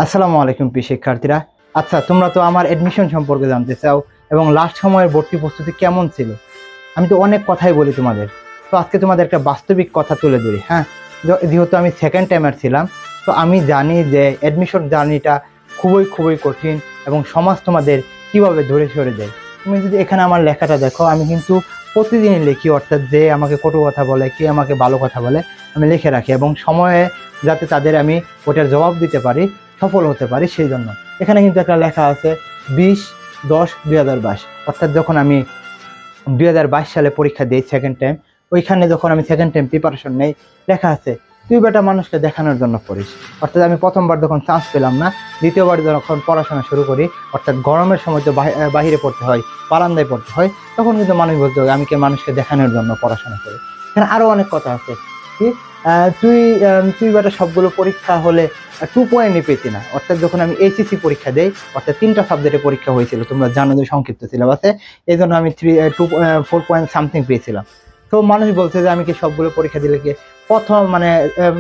আসসালামু আলাইকুম প্রিয় শিক্ষার্থীরা। আচ্ছা, তোমরা তো আমার অ্যাডমিশন সম্পর্কে জানতে চাও এবং লাস্ট সময়ের ভর্তি প্রস্তুতি কেমন ছিল। আমি তো অনেক কথাই বলি তোমাদের, তো আজকে তোমাদের একটা বাস্তবিক কথা তুলে ধরি। হ্যাঁ, যেহেতু আমি সেকেন্ড টাইমার ছিলাম, তো আমি জানি যে অ্যাডমিশন জার্নিটা খুবই খুবই কঠিন এবং সমাজ তোমাদের কীভাবে ধরে সরে যায়। তুমি যদি এখানে আমার লেখাটা দেখো, আমি কিন্তু প্রতিদিনই লিখি, অর্থাৎ যে আমাকে কটু কথা বলে, কে আমাকে ভালো কথা বলে, আমি লিখে রাখি এবং সময়ে যাতে তাদের আমি ওটার জবাব দিতে পারি, সফল হতে পারি সেই জন্য। এখানে কিন্তু একটা লেখা আছে 20/10/2022, অর্থাৎ যখন আমি 2022 সালে পরীক্ষা দিই সেকেন্ড টাইম, ওইখানে যখন আমি সেকেন্ড টাইম প্রিপারেশন নেই, লেখা আছে তুই বেটা মানুষকে দেখানোর জন্য পড়িস। অর্থাৎ আমি প্রথমবার যখন চান্স পেলাম না, দ্বিতীয়বার যখন পড়াশোনা শুরু করি, অর্থাৎ গরমের সময় তো বাহিরে পড়তে হয়, বারান্দায় পড়তে হয়, তখন কিন্তু মানুষ বলতে হয় আমি কি মানুষকে দেখানোর জন্য পড়াশোনা করি। এখানে আরও অনেক কথা আছে, কি তুই তুই বেটা সবগুলো পরীক্ষা হলে 2 পয়েন্টই পেতি না। অর্থাৎ যখন আমি এইচএসসি পরীক্ষা দেই, অর্থাৎ 3টা সাবজেক্টে পরীক্ষা হয়েছিল, তোমরা জানো যে সংক্ষিপ্ত সিলেবাসে, এই জন্য আমি 4 পয়েন্ট সামথিং পেয়েছিলাম। তো মানুষ বলছে যে আমি কি সবগুলো পরীক্ষা দিলে কি প্রথম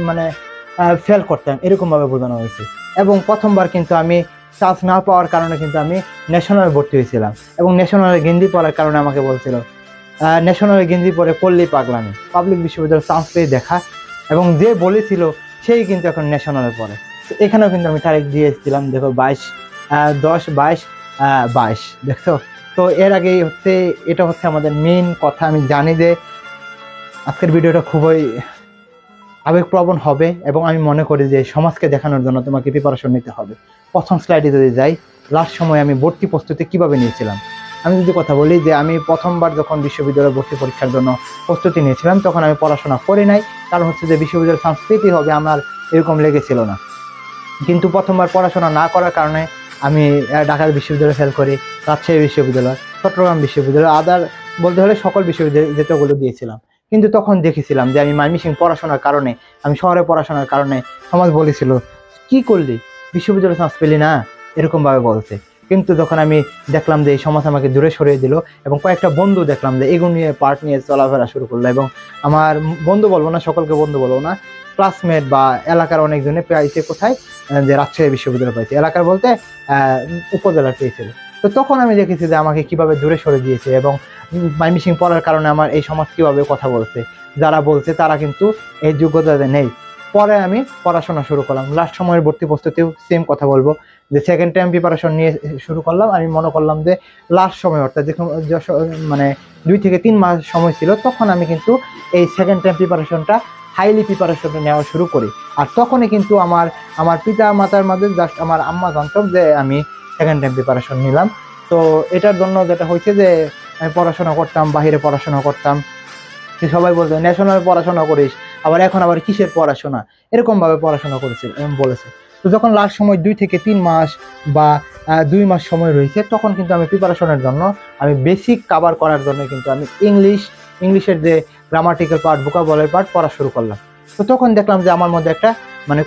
মানে ফেল করতাম, এরকমভাবে বোঝানো হয়েছে। এবং প্রথমবার কিন্তু আমি চান্স না পাওয়ার কারণে কিন্তু আমি ন্যাশনালে ভর্তি হয়েছিলাম, এবং ন্যাশনালে গেঞ্জি পড়ার কারণে আমাকে বলছিল ন্যাশনালে গেঞ্জি পরে করলেই পাগলামি, পাবলিক বিশ্ববিদ্যালয়ে চান্স পেয়ে দেখা। এবং যে বলেছিল সেই কিন্তু এখন ন্যাশনালে পড়ে। তো এখানেও কিন্তু আমি তারিখ দিয়ে এসেছিলাম, দেখো 22/10/22 দেখছো। তো এর আগেই এটা হচ্ছে আমাদের মেইন কথা। আমি জানি যে আজকের ভিডিওটা খুবই আবেগপ্রবণ হবে এবং আমি মনে করি যে সমাজকে দেখানোর জন্য তোমাকে প্রিপারেশন নিতে হবে। প্রথম স্লাইডে যদি যাই, লাস্ট সময় আমি ভর্তি প্রস্তুতি কিভাবে নিয়েছিলাম। আমি যদি কথা বলি যে আমি প্রথমবার যখন বিশ্ববিদ্যালয়ে ভর্তি পরীক্ষার জন্য প্রস্তুতি নিয়েছিলাম, তখন আমি পড়াশোনা করি নাই, কারণ হচ্ছে যে বিশ্ববিদ্যালয় চান্স পেতেই হবে আমার এরকম লেগেছিল না। কিন্তু প্রথমবার পড়াশোনা না করার কারণে আমি ঢাকা বিশ্ববিদ্যালয়ে ফেল করি, রাজশাহী বিশ্ববিদ্যালয়, চট্টগ্রাম বিশ্ববিদ্যালয়, আদার বলতে হলে সকল বিশ্ববিদ্যালয় যেতগুলো দিয়েছিলাম। কিন্তু তখন দেখেছিলাম যে আমি ময়মনসিংহ পড়াশোনার কারণে, আমি শহরে পড়াশোনার কারণে সমাজ বলেছিল কি করলি, বিশ্ববিদ্যালয়ে চান্স পেলি না, এরকমভাবে বলছে। কিন্তু যখন আমি দেখলাম যে এই সমাজ আমাকে দূরে সরিয়ে দিল, এবং কয়েকটা বন্ধু দেখলাম যে এগুলো নিয়ে পার্ট নিয়ে চলাফেরা শুরু করলো, এবং আমার বন্ধু বলবো না, সকলকে বন্ধু বলবো না, ক্লাসমেট বা এলাকার অনেকজনে পেয়েছে কোথায়, যে রাজশাহী বিশ্ববিদ্যালয় পেয়েছে, এলাকার বলতে উপজেলার পেয়েছিল। তো তখন আমি দেখেছি যে আমাকে কিভাবে দূরে সরে দিয়েছে, এবং ময়মনসিংহ পড়ার কারণে আমার এই সমাজ কিভাবে কথা বলছে, যারা বলছে তারা কিন্তু এই যোগ্যতা নেই। পরে আমি পড়াশোনা শুরু করলাম, লাস্ট সময়ের ভর্তি প্রস্তুতিও সেম কথা বলবো, যে সেকেন্ড টাইম প্রিপারেশন নিয়ে শুরু করলাম। আমি মনে করলাম যে লাস্ট সময়, অর্থাৎ মানে 2 থেকে 3 মাস সময় ছিল, তখন আমি কিন্তু এই সেকেন্ড টাইম প্রিপারেশনটা হাইলি প্রিপারেশনটা নেওয়া শুরু করি। আর তখনই কিন্তু আমার পিতা মাতার মাঝে জাস্ট আমার আম্মা জানতো যে আমি সেকেন্ড টাইম প্রিপারেশন নিলাম। তো এটার জন্য যেটা হয়েছে যে আমি পড়াশোনা করতাম, বাহিরে পড়াশোনা করতাম, সবাই বলতো ন্যাশনাল পড়াশোনা করিস, এখন আবার কিসের পড়াশোনা, এরকম ভাবে পড়াশোনা করেছে বলেছে। তো যখন লাস্ট সময় 2 থেকে 3 মাস বা 2 মাস সময় রয়েছে, তখন কিন্তু আমি প্রিপারেশনের জন্য, আমি বেসিক কভার করার জন্য কিন্তু আমি ইংলিশের যে গ্রামাটিক্যাল পার্ট, ভোকাবুলারি পার্ট পড়া শুরু করলাম। তো তখন দেখলাম যে আমার মধ্যে একটা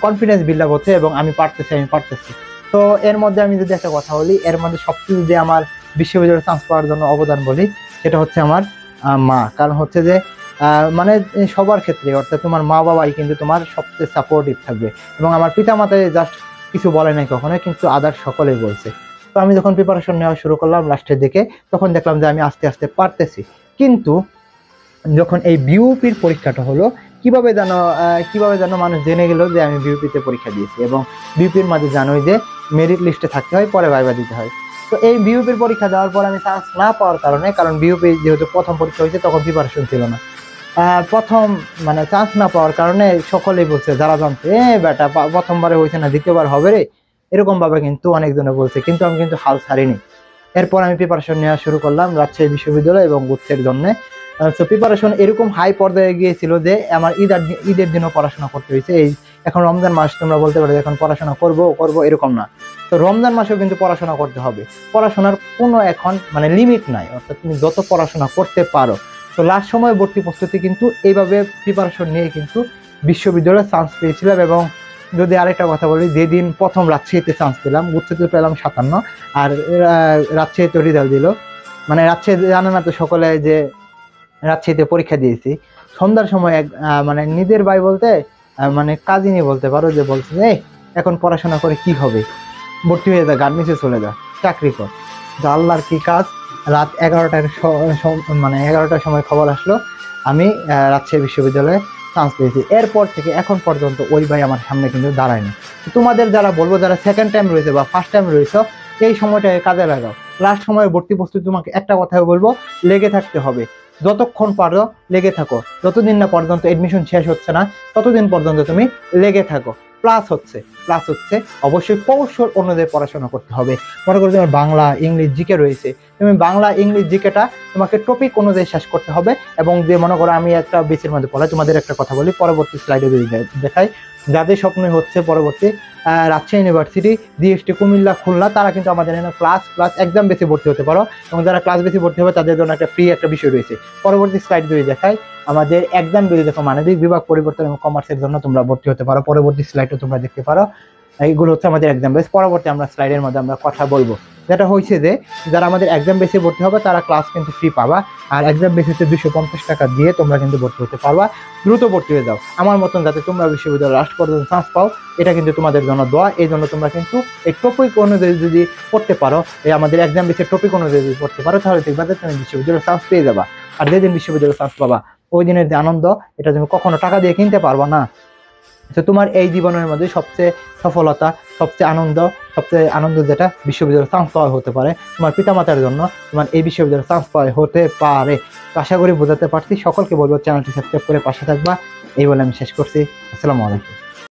কনফিডেন্স বিল্ড আপ হচ্ছে, এবং আমি পারতেছি। তো এর মধ্যে আমি যদি একটা কথা বলি, এর মধ্যে সবচেয়ে যে আমার বিশ্ববিদ্যালয়ে চান্স পাওয়ার জন্য অবদান বলি, সেটা হচ্ছে আমার মা। কারণ হচ্ছে যে সবার ক্ষেত্রে, অর্থাৎ তোমার মা বাবাই কিন্তু তোমার সবচেয়ে সাপোর্টিভ থাকবে, এবং আমার পিতা মাতায় জাস্ট কিছু বলে নাই কখনোই, কিন্তু আদার সকলেই বলছে। তো আমি যখন প্রিপারেশন নেওয়া শুরু করলাম লাস্টের দিকে, তখন দেখলাম যে আমি আস্তে আস্তে পারতেছি। কিন্তু যখন এই বিউপির পরীক্ষাটা হলো, কিভাবে যেন মানুষ জেনে গেল যে আমি বিউপিতে পরীক্ষা দিয়েছি, এবং বিউপির মাঝে জানোই যে মেরিট লিস্টে থাকতে হয়, পরে ভাইবা দিতে হয়। তো এই বিউপির পরীক্ষা দেওয়ার পর আমি চান্স না পাওয়ার কারণে, কারণ বিউপি যেহেতু প্রথম পরীক্ষা হয়েছে, তখন প্রিপারেশন ছিল না, প্রথম চান্স না পাওয়ার কারণে সকলেই বলছে, যারা জানছে বেটা প্রথমবারে হয়েছে না, দ্বিতীয়বার হবে রে, এরকম ভাবে কিন্তু অনেকজনে বলছে। কিন্তু আমি কিন্তু হাল ছাড়িনি। এরপর আমি প্রিপারেশন নেওয়া শুরু করলাম রাজশাহী বিশ্ববিদ্যালয় এবং গুচ্ছের জন্য। তো প্রিপারেশন এরকম হাই পর্যায়ে গিয়েছিল যে আমার ঈদের দিনও পড়াশোনা করতে হয়েছে। এই এখন রমজান মাস, তোমরা বলতে পারো এখন পড়াশোনা করবো এরকম না, তো রমজান মাসেও কিন্তু পড়াশোনা করতে হবে। পড়াশোনার কোনো এখন লিমিট নাই, অর্থাৎ তুমি যত পড়াশোনা করতে পারো। তো লাস্ট সময় ভর্তি প্রস্তুতি কিন্তু এইভাবে প্রিপারেশন নিয়ে কিন্তু বিশ্ববিদ্যালয়ে চান্স পেয়েছিলাম। এবং যদি আরেকটা কথা বলি, যেদিন প্রথম রাজশাহীতে চান্স পেলাম, গুচ্ছতে পেলাম 57, আর রাজশাহীতে রেজাল্ট দিল, রাজশাহী জানে না তো সকলে যে রাজশাহীতে পরীক্ষা দিয়েছি। সন্ধ্যার সময় এক নিজের ভাই বলতে কাজিনই বলতে পারো, যে বলছে এখন পড়াশোনা করে কি হবে, ভর্তি হয়ে যা, গার্মেন্টসে চলে যা, চাকরি কর। তো আল্লাহর কি কাজ, রাত 11টার মানে 11টার সময় খবর আসলো আমি রাজশাহী বিশ্ববিদ্যালয়ে চান্স পেয়েছি। এরপর থেকে এখন পর্যন্ত ওই ভাই আমার সামনে কিন্তু দাঁড়ায়নি। তোমাদের যারা বলবো, যারা সেকেন্ড টাইম রয়েছে বা ফার্স্ট টাইম রয়েছে, এই সময়টাকে কাজে লাগাও। লাস্ট সময়ে ভর্তি প্রস্তুতি তোমাকে একটা কথাই বলবো, লেগে থাকতে হবে। যতক্ষণ পারো লেগে থাকো, যতদিন না পর্যন্ত এডমিশন শেষ হচ্ছে না ততদিন পর্যন্ত তুমি লেগে থাকো। প্লাস হচ্ছে অবশ্যই কৌশল অনুযায়ী পড়াশোনা করতে হবে। মনে করো তোমার বাংলা, ইংলিশ, জিকে রয়েছে, তুমি বাংলা, ইংলিশ, জিকেটা তোমাকে টপিক অনুযায়ী শেষ করতে হবে। এবং যে মনে করো আমি একটা বেসের মধ্যে পড়াই, তোমাদের একটা কথা বলি, পরবর্তী স্লাইডে যদি দেখাই, যাদের স্বপ্নই হচ্ছে পরবর্তী রাজশাহী ইউনিভার্সিটি, জিএসটি, কুমিল্লা, খুলনা, তারা কিন্তু আমাদের এখানে ক্লাস এক্সাম বেশি ভর্তি হতে পারো। এবং যারা ক্লাস বেশি ভর্তি হবে তাদের জন্য একটা ফ্রি একটা বিষয় রয়েছে। পরবর্তী স্লাইড যদি দেখাই, আমাদের এক্সাম যদি দেখো, মানবিক বিভাগ, পরিবর্তন এবং কমার্সের জন্য তোমরা ভর্তি হতে পারো। পরবর্তী স্লাইডে তোমরা দেখতে পারো, এইগুলো হচ্ছে আমাদের এক্সাম বেস। পরবর্তী আমরা স্লাইডের মধ্যে আমরা কথা বলবো। যেটা হয়েছে যে যারা আমাদের এক্সাম বেসে ভর্তি হবে তারা ক্লাস কিন্তু ফ্রি পাবা, আর এক্সাম বেসিসে 250 টাকা দিয়ে তোমরা কিন্তু ভর্তি হতে পারবা। দ্রুত ভর্তি হয়ে যাও আমার মতন, যাতে তোমরা বিশ্ববিদ্যালয়ে লাস্ট পর্যন্ত চান্স পাও। এটা কিন্তু তোমাদের জন্য দোয়া। এই জন্য তোমরা কিন্তু এই টপিক অনুযায়ী যদি পড়তে পারো, এই আমাদের এক্সাম বেসের টপিক অনুযায়ী যদি পড়তে পারো, তাহলে দেখবা যে তুমি বিশ্ববিদ্যালয়ে চান্স পেয়ে যাবা। আর যেদিন বিশ্ববিদ্যালয়ে চান্স পাবা, ওই দিনের যে আনন্দ, এটা তুমি কখনো টাকা দিয়ে কিনতে পারবা না। তো তোমার এই জীবনের মধ্যে সবচেয়ে সফলতা, সবচেয়ে আনন্দ যেটা বিশ্ববিদ্যালয়ে চান্স পাওয়া হতে পারে, তোমার পিতামাতার জন্য তোমার এই বিশ্ববিদ্যালয়ে চান্স পাওয়া হতে পারে। তো আশা করি বোঝাতে পারছি। সকলকে বলবো চ্যানেলটি সাবস্ক্রাইব করে পাশে থাকবা। এই বলে আমি শেষ করছি। আসসালামু আলাইকুম।